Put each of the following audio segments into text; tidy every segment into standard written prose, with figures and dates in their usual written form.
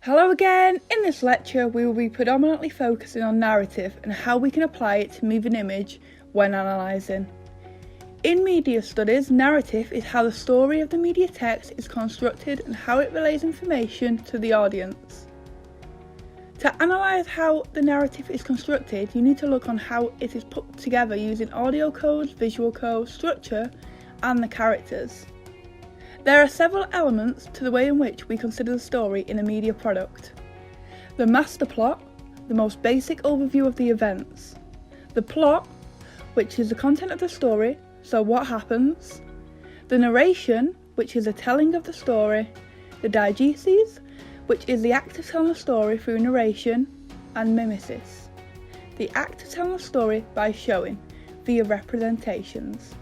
Hello again! In this lecture we will be predominantly focusing on narrative and how we can apply it to moving image when analysing. In media studies, narrative is how the story of the media text is constructed and how it relays information to the audience. To analyse how the narrative is constructed, you need to look on how it is put together using audio codes, visual codes, structure and the characters. There are several elements to the way in which we consider the story in a media product. The master plot, the most basic overview of the events. The plot, which is the content of the story, so what happens. The narration, which is a telling of the story. The diegesis, which is the act of telling the story through narration. And mimesis, the act of telling the story by showing, via representations.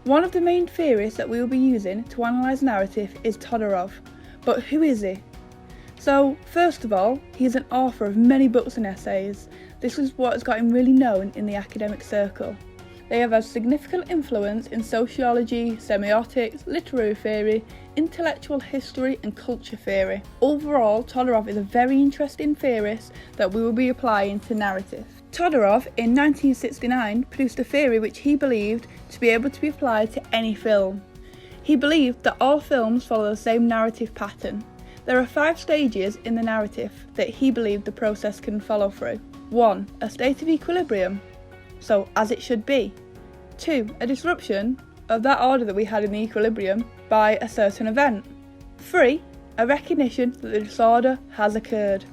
One of the main theories that we will be using to analyse narrative is Todorov, but who is he? So, first of all, he is an author of many books and essays. This is what has got him really known in the academic circle. They have had significant influence in sociology, semiotics, literary theory, intellectual history and culture theory. Overall, Todorov is a very interesting theorist that we will be applying to narrative. Todorov, in 1969, produced a theory which he believed to be able to be applied to any film. He believed that all films follow the same narrative pattern. There are 5 stages in the narrative that he believed the process can follow through. 1. A state of equilibrium, so as it should be. 2. A disruption of that order that we had in the equilibrium by a certain event. 3. A recognition that the disorder has occurred.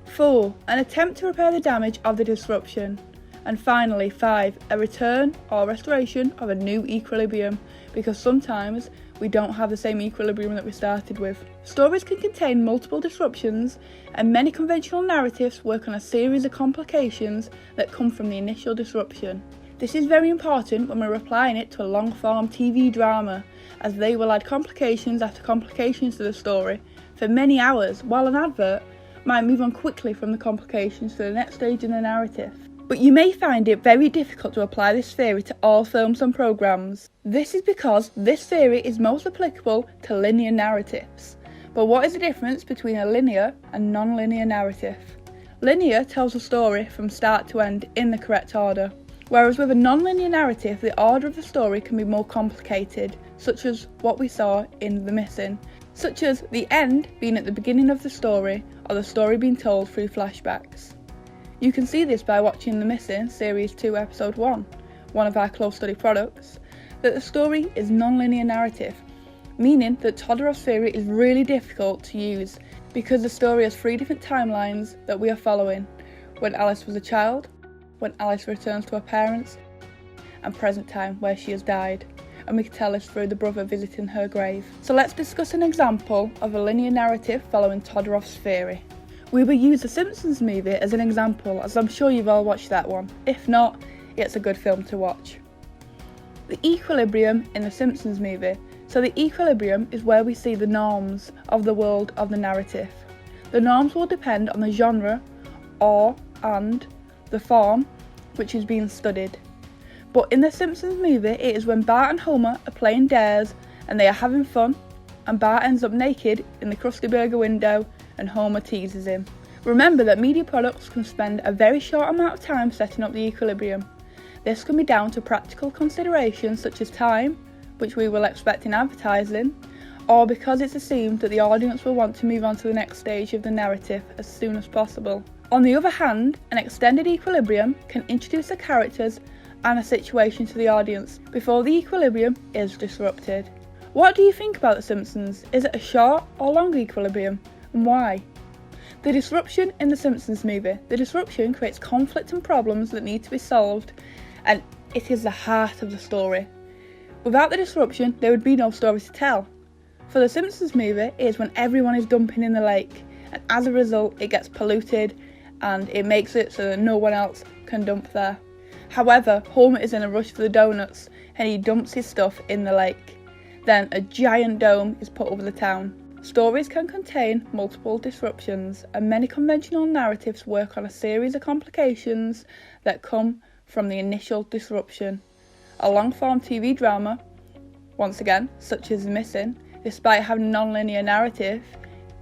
4. An attempt to repair the damage of the disruption. And finally 5. A return or restoration of a new equilibrium, because sometimes we don't have the same equilibrium that we started with. Stories can contain multiple disruptions, and many conventional narratives work on a series of complications that come from the initial disruption. This is very important when we're applying it to a long-form TV drama, as they will add complications after complications to the story for many hours, while an advert might move on quickly from the complications to the next stage in the narrative. But you may find it very difficult to apply this theory to all films and programmes. This is because this theory is most applicable to linear narratives. But what is the difference between a linear and non-linear narrative? Linear tells a story from start to end in the correct order, whereas with a non-linear narrative the order of the story can be more complicated, such as what we saw in The Missing, such as the end being at the beginning of the story or the story being told through flashbacks. You can see this by watching The Missing Series 2 Episode 1, one of our close study products, that the story is non-linear narrative, meaning that Todorov's theory is really difficult to use because the story has 3 different timelines that we are following: when Alice was a child, when Alice returns to her parents, and present time where she has died, and we can tell this through the brother visiting her grave. So let's discuss an example of a linear narrative following Todorov's theory. We will use the Simpsons movie as an example, as I'm sure you've all watched that one. If not, it's a good film to watch. The equilibrium in the Simpsons movie. So the equilibrium is where we see the norms of the world of the narrative. The norms will depend on the genre and the form which is being studied. But in the Simpsons movie, it is when Bart and Homer are playing dares and they are having fun, and Bart ends up naked in the Krusty Burger window and Homer teases him. Remember that media products can spend a very short amount of time setting up the equilibrium. This can be down to practical considerations such as time, which we will expect in advertising, or because it's assumed that the audience will want to move on to the next stage of the narrative as soon as possible. On the other hand, an extended equilibrium can introduce the characters and a situation to the audience before the equilibrium is disrupted. What do you think about The Simpsons? Is it a short or long equilibrium, and why? The disruption in The Simpsons movie. The disruption creates conflict and problems that need to be solved, and it is the heart of the story. Without the disruption, there would be no story to tell. For The Simpsons movie, it is when everyone is dumping in the lake, and as a result it gets polluted and it makes it so that no one else can dump there. However, Homer is in a rush for the donuts and he dumps his stuff in the lake. Then a giant dome is put over the town. Stories can contain multiple disruptions, and many conventional narratives work on a series of complications that come from the initial disruption. A long-form TV drama, once again, such as The Missing, despite having a non-linear narrative,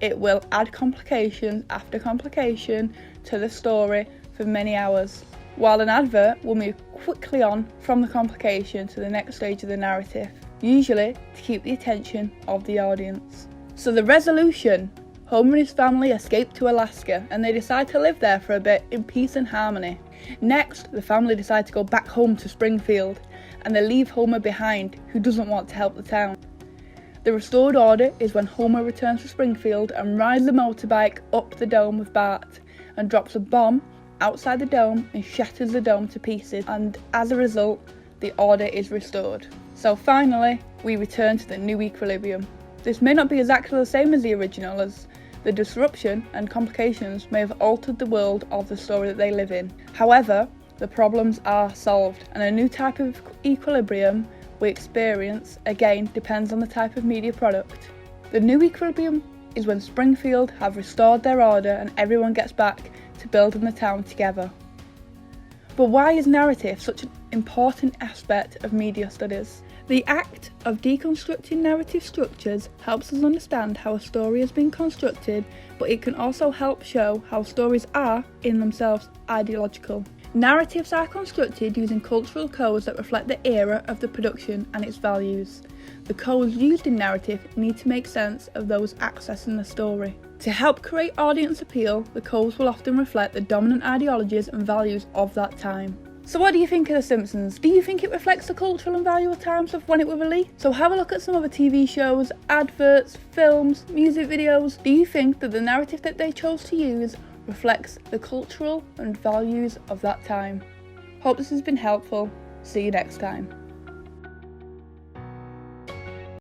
it will add complication after complication to the story for many hours, while an advert will move quickly on from the complication to the next stage of the narrative, usually to keep the attention of the audience. So the resolution: Homer and his family escape to Alaska and they decide to live there for a bit in peace and harmony. Next, the family decide to go back home to Springfield and they leave Homer behind, who doesn't want to help the town. The restored order is when Homer returns to Springfield and rides the motorbike up the dome with Bart and drops a bomb outside the dome and shatters the dome to pieces, and as a result, the order is restored. So finally, we return to the new equilibrium. This may not be exactly the same as the original, as the disruption and complications may have altered the world of the story that they live in. However, the problems are solved, and a new type of equilibrium we experience, again, depends on the type of media product. The new equilibrium is when Springfield have restored their order and everyone gets back to building the town together. But why is narrative such an important aspect of media studies? The act of deconstructing narrative structures helps us understand how a story has been constructed, but it can also help show how stories are, in themselves, ideological. Narratives are constructed using cultural codes that reflect the era of the production and its values. The codes used in narrative need to make sense of those accessing the story. To help create audience appeal, the codes will often reflect the dominant ideologies and values of that time. So what do you think of The Simpsons? Do you think it reflects the cultural and valuable times of when it was released? So have a look at some other TV shows, adverts, films, music videos. Do you think that the narrative that they chose to use reflects the cultural and values of that time? Hope this has been helpful. See you next time.